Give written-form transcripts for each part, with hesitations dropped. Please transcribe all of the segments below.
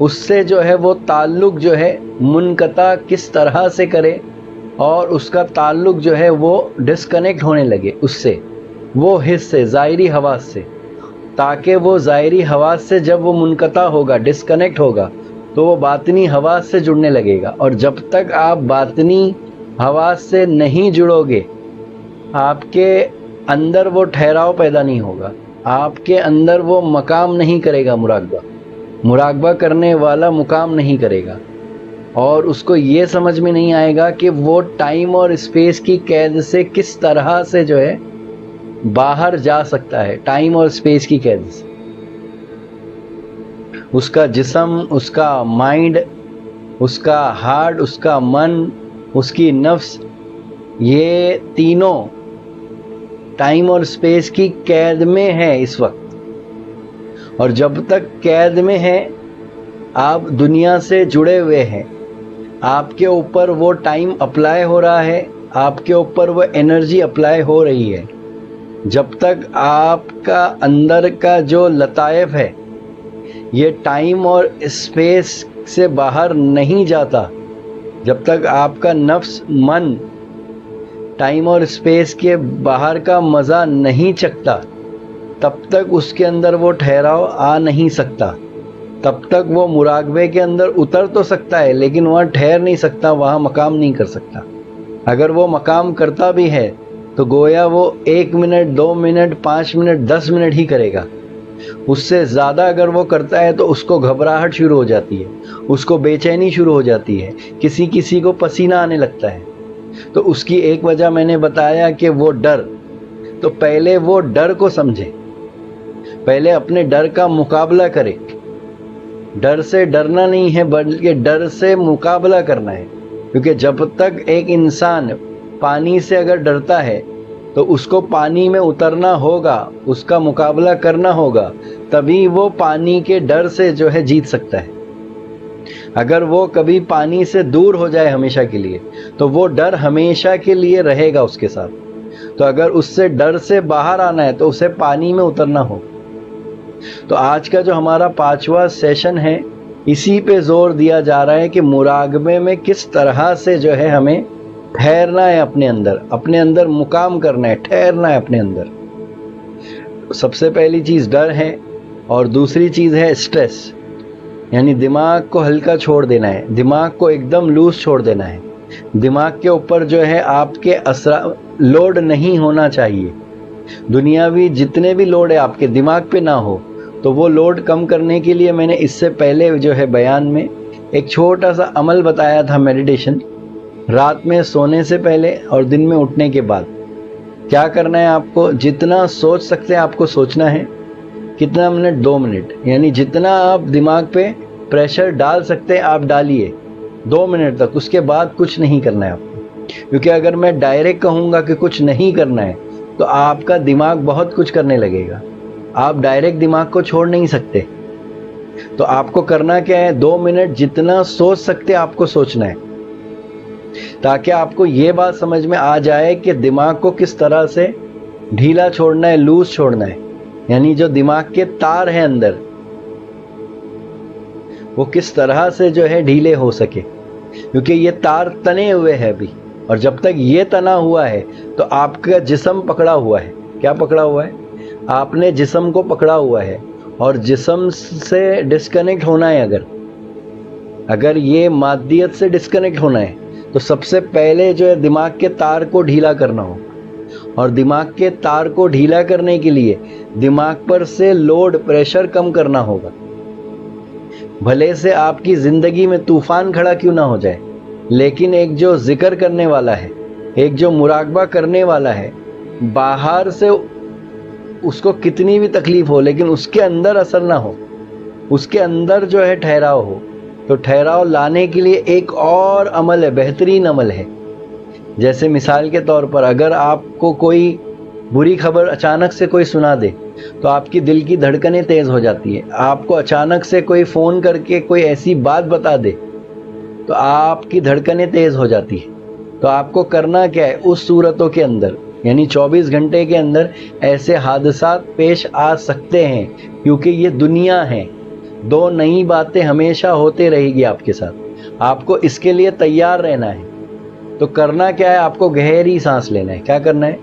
اس سے جو ہے وہ تعلق جو ہے منقطع کس طرح سے کرے اور اس کا تعلق جو ہے وہ ڈسکنیکٹ ہونے لگے اس سے، وہ حس سے، ظاہری حواس سے، تاکہ وہ ظاہری حواس سے جب وہ منقطع ہوگا، ڈسکنیکٹ ہوگا، تو وہ باطنی حواس سے جڑنے لگے گا. اور جب تک آپ باطنی حواس سے نہیں جڑو گے، آپ کے اندر وہ ٹھہراؤ پیدا نہیں ہوگا، آپ کے اندر وہ مقام نہیں کرے گا. مراقبہ کرنے والا مقام نہیں کرے گا، اور اس کو یہ سمجھ میں نہیں آئے گا کہ وہ ٹائم اور اسپیس کی قید سے کس طرح سے جو ہے باہر جا سکتا ہے. ٹائم اور اسپیس کی قید سے اس کا جسم، اس کا مائنڈ، اس کا ہارٹ، اس کا من، اس کی نفس، یہ تینوں ٹائم اور اسپیس کی قید میں ہے اس وقت. اور جب تک قید میں ہے، آپ دنیا سے جڑے ہوئے ہیں، آپ کے اوپر وہ ٹائم اپلائی ہو رہا ہے، آپ کے اوپر وہ انرجی اپلائی ہو رہی ہے. جب تک آپ کا اندر کا جو لطائف ہے یہ ٹائم اور اسپیس سے باہر نہیں جاتا، جب تک آپ کا نفس، من ٹائم اور اسپیس کے باہر کا مزہ نہیں چکھتا، تب تک اس کے اندر وہ ٹھہراؤ آ نہیں سکتا. تب تک وہ مراقبے کے اندر اتر تو سکتا ہے لیکن وہاں ٹھہر نہیں سکتا، وہاں مقام نہیں کر سکتا. اگر وہ مقام کرتا بھی ہے تو گویا وہ 1 منٹ، 2 منٹ، 5 منٹ، 10 منٹ ہی کرے گا. اس سے زیادہ اگر وہ کرتا ہے تو اس کو گھبراہٹ شروع ہو جاتی ہے، اس کو بے چینی شروع ہو جاتی ہے، کسی کو پسینہ آنے لگتا ہے. تو اس کی ایک وجہ میں نے بتایا کہ وہ ڈر. تو پہلے وہ ڈر کو سمجھے، پہلے اپنے ڈر کا مقابلہ کرے. ڈر سے ڈرنا نہیں ہے بلکہ ڈر سے مقابلہ کرنا ہے. کیونکہ جب تک ایک انسان پانی سے اگر ڈرتا ہے تو اس کو پانی میں اترنا ہوگا، اس کا مقابلہ کرنا ہوگا، تبھی وہ پانی کے ڈر سے جو ہے جیت سکتا ہے. اگر وہ کبھی پانی سے دور ہو جائے ہمیشہ کے لیے تو وہ ڈر ہمیشہ کے لیے رہے گا اس کے ساتھ. تو اگر اس سے ڈر سے باہر آنا ہے تو اسے پانی میں اترنا ہو. تو آج کا جو ہمارا 5واں سیشن ہے اسی پہ زور دیا جا رہا ہے کہ مراقبے میں کس طرح سے جو ہے ہمیں ٹھہرنا ہے، اپنے اندر مقام کرنا ہے، ٹھہرنا ہے اپنے اندر. سب سے پہلی چیز ڈر ہے، اور دوسری چیز ہے اسٹریس، یعنی دماغ کو ہلکا چھوڑ دینا ہے، دماغ کو ایک دم لوز چھوڑ دینا ہے. دماغ کے اوپر جو ہے آپ کے لوڈ نہیں ہونا چاہیے. دنیاوی جتنے بھی لوڈ ہے آپ کے دماغ پہ نہ ہو. تو وہ لوڈ کم کرنے کے لیے میں نے اس سے پہلے جو ہے بیان میں ایک چھوٹا سا عمل بتایا تھا، میڈیٹیشن. رات میں سونے سے پہلے اور دن میں اٹھنے کے بعد کیا کرنا ہے آپ کو؟ جتنا سوچ سکتے ہیں آپ کو سوچنا ہے. کتنا منٹ؟ 2 منٹ. یعنی جتنا آپ دماغ پہ پریشر ڈال سکتے ہیں آپ ڈالیے 2 منٹ تک. اس کے بعد کچھ نہیں کرنا ہے آپ کو. کیونکہ اگر میں ڈائریکٹ کہوں گا کہ کچھ نہیں کرنا ہے تو آپ کا دماغ بہت کچھ کرنے لگے گا. آپ ڈائریکٹ دماغ کو چھوڑ نہیں سکتے. تو آپ کو کرنا کیا ہے؟ 2 منٹ جتنا سوچ سکتے آپ کو سوچنا ہے، تاکہ آپ کو یہ بات سمجھ میں آ جائے کہ دماغ کو کس طرح سے ڈھیلا چھوڑنا ہے، لوز چھوڑنا ہے. یعنی جو دماغ کے تار ہیں اندر وہ کس طرح سے جو ہے ڈھیلے ہو سکے. کیونکہ یہ تار تنے ہوئے ہیں ابھی، اور جب تک یہ تنا ہوا ہے تو آپ کا جسم پکڑا ہوا ہے. کیا پکڑا ہوا ہے؟ آپ نے جسم کو پکڑا ہوا ہے. اور جسم سے ڈسکنیکٹ ہونا ہے، اگر یہ مادیت سے ڈسکنیکٹ ہونا ہے تو سب سے پہلے جو ہے دماغ کے تار کو ڈھیلا کرنا ہو. اور دماغ کے تار کو ڈھیلا کرنے کے لیے دماغ پر سے لوڈ، پریشر کم کرنا ہوگا. بھلے سے آپ کی زندگی میں طوفان کھڑا کیوں نہ ہو جائے، لیکن ایک جو ذکر کرنے والا ہے، ایک جو مراقبہ کرنے والا ہے، باہر سے اس کو کتنی بھی تکلیف ہو لیکن اس کے اندر اثر نہ ہو، اس کے اندر جو ہے ٹھہراؤ ہو. تو ٹھہراؤ لانے کے لیے ایک اور عمل ہے، بہترین عمل ہے. جیسے مثال کے طور پر اگر آپ کو کوئی بری خبر اچانک سے کوئی سنا دے تو آپ کی دل کی دھڑکنیں تیز ہو جاتی ہے. آپ کو اچانک سے کوئی فون کر کے کوئی ایسی بات بتا دے تو آپ کی دھڑکنیں تیز ہو جاتی ہے. تو آپ کو کرنا کیا ہے؟ اس صورتوں کے اندر، یعنی 24 گھنٹے کے اندر ایسے حادثات پیش آ سکتے ہیں کیونکہ یہ دنیا ہے. دو نئی باتیں ہمیشہ ہوتے رہے گی آپ کے ساتھ. آپ کو اس کے لیے تیار رہنا ہے. تو کرنا کیا ہے؟ آپ کو گہری سانس لینا ہے. کیا کرنا ہے؟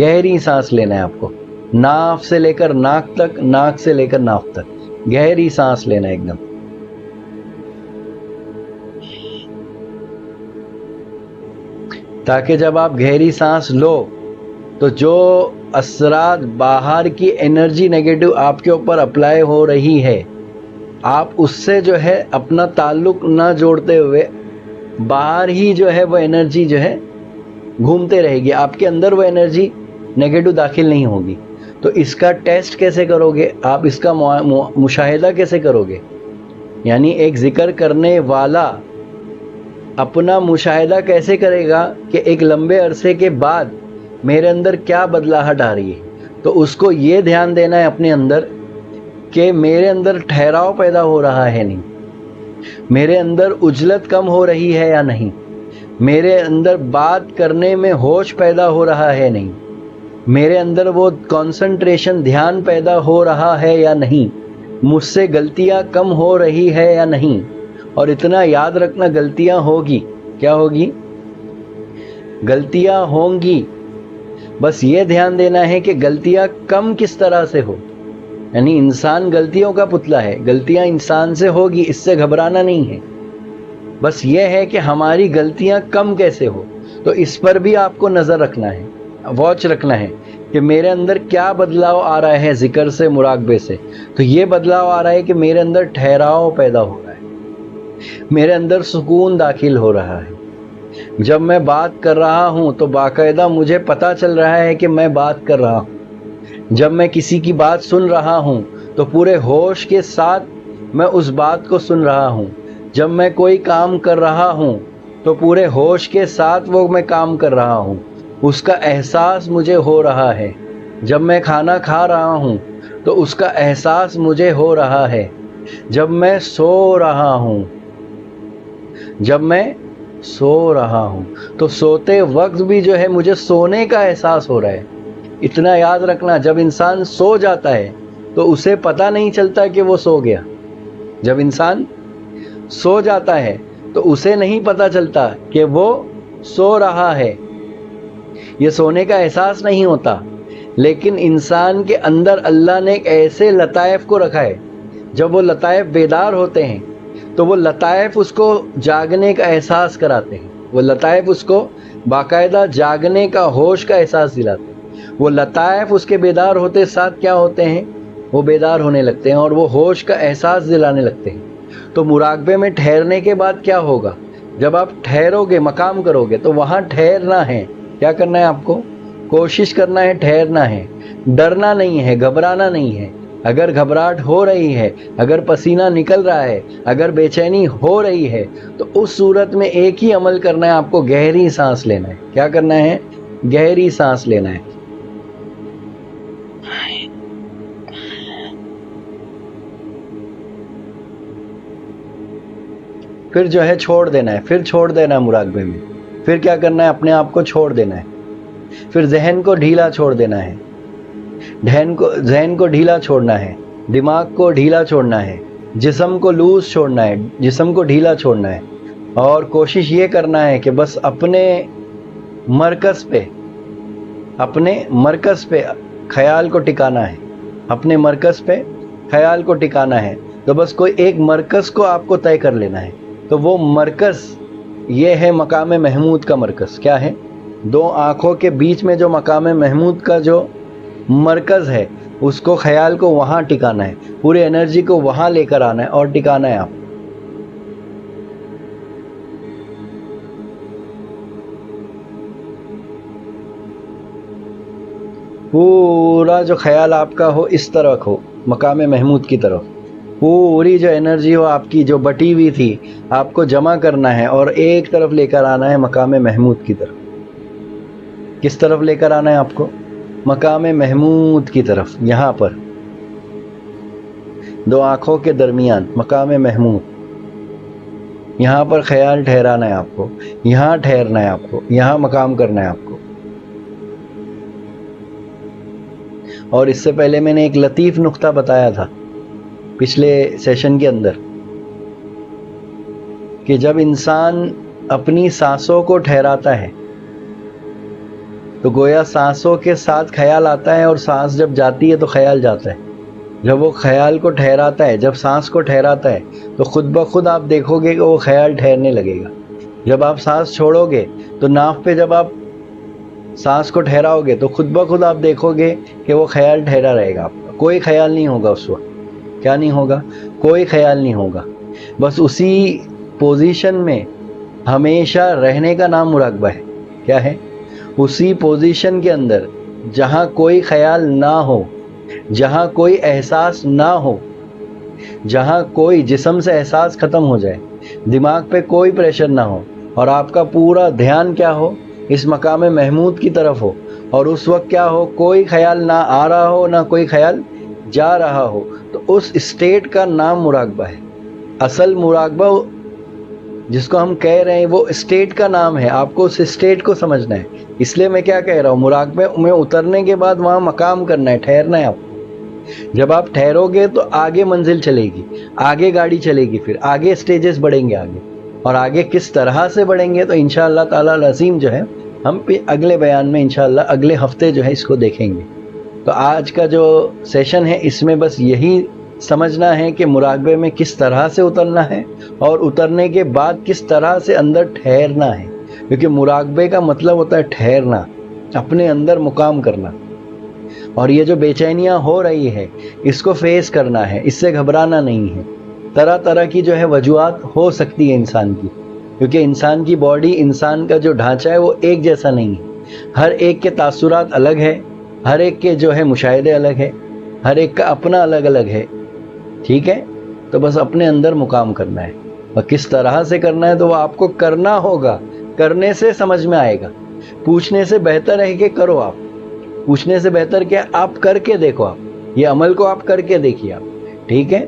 گہری سانس لینا ہے آپ کو. ناف سے لے کر ناک تک، ناک سے لے کر ناف تک گہری سانس لینا ہے ایک دم. تاکہ جب آپ گہری سانس لو تو جو اثرات باہر کی انرجی نیگیٹو آپ کے اوپر اپلائی ہو رہی ہے، آپ اس سے جو ہے اپنا تعلق نہ جوڑتے ہوئے باہر ہی جو ہے وہ انرجی جو ہے گھومتے رہے گی. آپ کے اندر وہ انرجی نیگیٹو داخل نہیں ہوگی. تو اس کا ٹیسٹ کیسے کرو گے آپ؟ اس کا مشاہدہ کیسے کرو گے؟ یعنی ایک ذکر کرنے والا اپنا مشاہدہ کیسے کرے گا کہ ایک لمبے عرصے کے بعد میرے اندر کیا بدلاہٹ آ رہی ہے؟ تو اس کو یہ دھیان دینا ہے اپنے اندر کہ میرے اندر ٹھہراؤ پیدا ہو رہا ہے نہیں، میرے اندر عجلت کم ہو رہی ہے یا نہیں، میرے اندر بات کرنے میں ہوش پیدا ہو رہا ہے نہیں، میرے اندر وہ کنسنٹریشن دھیان پیدا ہو رہا ہے یا نہیں، مجھ سے غلطیاں کم ہو رہی ہے یا نہیں. اور اتنا یاد رکھنا، غلطیاں ہوگی. کیا ہوگی؟ غلطیاں ہوں گی. بس یہ دھیان دینا ہے کہ غلطیاں کم کس طرح سے ہو. یعنی انسان غلطیوں کا پتلا ہے، غلطیاں انسان سے ہوگی، اس سے گھبرانا نہیں ہے. بس یہ ہے کہ ہماری غلطیاں کم کیسے ہو. تو اس پر بھی آپ کو نظر رکھنا ہے، واچ رکھنا ہے کہ میرے اندر کیا بدلاؤ آ رہا ہے ذکر سے، مراقبے سے. تو یہ بدلاؤ آ رہا ہے کہ میرے اندر ٹھہراؤ پیدا ہو رہا ہے، میرے اندر سکون داخل ہو رہا ہے. جب میں بات کر رہا ہوں تو باقاعدہ مجھے پتا چل رہا ہے کہ میں بات کر رہا ہوں. جب میں کسی کی بات سن رہا ہوں تو پورے ہوش کے ساتھ میں اس بات کو سن رہا ہوں. جب میں کوئی کام کر رہا ہوں تو پورے ہوش کے ساتھ وہ میں کام کر رہا ہوں، اس کا احساس مجھے ہو رہا ہے. جب میں کھانا کھا رہا ہوں تو اس کا احساس مجھے ہو رہا ہے. جب میں سو رہا ہوں، جب میں سو رہا ہوں تو سوتے وقت بھی جو ہے مجھے سونے کا احساس ہو رہا ہے. اتنا یاد رکھنا، جب انسان سو جاتا ہے تو اسے پتہ نہیں چلتا کہ وہ سو گیا. جب انسان سو جاتا ہے تو اسے نہیں پتہ چلتا کہ وہ سو رہا ہے، یہ سونے کا احساس نہیں ہوتا. لیکن انسان کے اندر اللہ نے ایک ایسے لطائف کو رکھا ہے، جب وہ لطائف بیدار ہوتے ہیں تو وہ لطائف اس کو جاگنے کا احساس کراتے ہیں. وہ لطائف اس کو باقاعدہ جاگنے کا، ہوش کا احساس دلاتے ہیں. وہ لطائف اس کے بیدار ہوتے ساتھ کیا ہوتے ہیں؟ وہ بیدار ہونے لگتے ہیں اور وہ ہوش کا احساس دلانے لگتے ہیں. تو مراقبے میں ٹھہرنے کے بعد کیا ہوگا؟ جب آپ ٹھہرو گے، مقام کرو گے تو وہاں ٹھہرنا ہے. کیا کرنا ہے آپ کو؟ کوشش کرنا ہے، ٹھہرنا ہے. ڈرنا نہیں ہے، گھبرانا نہیں ہے. اگر گھبراہٹ ہو رہی ہے، اگر پسینہ نکل رہا ہے، اگر بے چینی ہو رہی ہے تو اس صورت میں ایک ہی عمل کرنا ہے آپ کو، گہری سانس لینا ہے. کیا کرنا ہے؟ گہری سانس لینا ہے. پھر جو ہے چھوڑ دینا ہے، پھر چھوڑ دینا ہے مراقبے میں. پھر کیا کرنا ہے؟ اپنے آپ کو چھوڑ دینا ہے. پھر ذہن کو ڈھیلا چھوڑ دینا ہے. ذہن کو ڈھیلا چھوڑنا ہے، دماغ کو ڈھیلا چھوڑنا ہے، جسم کو لوز چھوڑنا ہے، جسم کو ڈھیلا چھوڑنا ہے. اور کوشش یہ کرنا ہے کہ بس اپنے مرکز پہ خیال کو ٹکانا ہے. اپنے مرکز پہ خیال کو ٹکانا ہے. تو بس کوئی ایک مرکز کو آپ کو طے کر لینا ہے. تو وہ مرکز یہ ہے مقام محمود کا مرکز. کیا ہے؟ دو آنکھوں کے بیچ میں جو مقام محمود کا جو مرکز ہے، اس کو، خیال کو وہاں ٹکانا ہے. پورے انرجی کو وہاں لے کر آنا ہے اور ٹکانا ہے آپ. پورا جو خیال آپ کا ہو اس طرف ہو، مقام محمود کی طرف. پوری جو انرجی ہو آپ کی جو بٹی ہوئی تھی، آپ کو جمع کرنا ہے اور ایک طرف لے کر آنا ہے، مقام محمود کی طرف. کس طرف لے کر آنا ہے آپ کو؟ مقام محمود کی طرف. یہاں پر دو آنکھوں کے درمیان مقام محمود، یہاں پر خیال ٹھہرانا ہے آپ کو، یہاں ٹھہرنا ہے آپ کو، یہاں مقام کرنا ہے آپ کو. اور اس سے پہلے میں نے ایک لطیف نقطہ بتایا تھا پچھلے سیشن کے اندر کہ جب انسان اپنی سانسوں کو ٹھہراتا ہے تو گویا سانسوں کے ساتھ خیال آتا ہے، اور سانس جب جاتی ہے تو خیال جاتا ہے۔ جب وہ خیال کو ٹھہراتا ہے، جب سانس کو ٹھہراتا ہے تو خود بخود آپ دیکھو گے کہ وہ خیال ٹھہرنے لگے گا۔ جب آپ سانس چھوڑو گے تو ناف پہ جب آپ سانس کو ٹھہراؤ گے تو خود بخود آپ دیکھو گے کہ وہ خیال ٹھہرا رہے گا، آپ کا کوئی خیال نہیں ہوگا اس وقت۔ کیا نہیں ہوگا؟ کوئی خیال نہیں ہوگا۔ بس اسی پوزیشن میں ہمیشہ رہنے کا نام مراقبہ ہے۔ کیا ہے؟ اسی پوزیشن کے اندر جہاں کوئی خیال نہ ہو، جہاں کوئی احساس نہ ہو، جہاں کوئی جسم سے احساس ختم ہو جائے، دماغ پہ کوئی پریشر نہ ہو، اور آپ کا پورا دھیان کیا ہو؟ اس مقام محمود کی طرف ہو، اور اس وقت کیا ہو؟ کوئی خیال نہ آ رہا ہو، نہ کوئی خیال جا رہا ہو، تو اس اسٹیٹ کا نام مراقبہ ہے۔ اصل مراقبہ جس کو ہم کہہ رہے ہیں وہ اسٹیٹ کا نام ہے، آپ کو اس اسٹیٹ کو سمجھنا ہے۔ اس لیے میں کیا کہہ رہا ہوں، مراقبے میں اترنے کے بعد وہاں مقام کرنا ہے، ٹھہرنا ہے آپ کو۔ جب آپ ٹھہرو گے تو آگے منزل چلے گی، آگے گاڑی چلے گی، پھر آگے سٹیجز بڑھیں گے آگے، اور آگے کس طرح سے بڑھیں گے تو انشاءاللہ تعالی العظیم جو ہے ہم اگلے بیان میں انشاءاللہ اگلے ہفتے جو ہے اس کو دیکھیں گے۔ تو آج کا جو سیشن ہے اس میں بس یہی سمجھنا ہے کہ مراقبے میں کس طرح سے اترنا ہے، اور اترنے کے بعد کس طرح سے اندر ٹھہرنا ہے، کیونکہ مراقبے کا مطلب ہوتا ہے ٹھہرنا، اپنے اندر مقام کرنا۔ اور یہ جو بے چینیاں ہو رہی ہے اس کو فیس کرنا ہے، اس سے گھبرانا نہیں ہے۔ طرح طرح کی جو ہے وجوہات ہو سکتی ہے انسان کی، کیونکہ انسان کی باڈی، انسان کا جو ڈھانچہ ہے وہ ایک جیسا نہیں ہے، ہر ایک کے تاثرات الگ ہے، ہر ایک کے جو ہے مشاہدے الگ ہے، ہر ایک کا اپنا الگ الگ ہے۔ ٹھیک ہے؟ تو بس اپنے اندر مقام کرنا ہے، اور کس طرح سے کرنا ہے تو وہ آپ کو کرنا ہوگا، کرنے سے سمجھ میں آئے گا۔ پوچھنے سے بہتر ہے کہ کرو آپ، پوچھنے سے بہتر کیا آپ کر کے دیکھو، آپ یہ عمل کو آپ کر کے دیکھیے آپ۔ ٹھیک ہے؟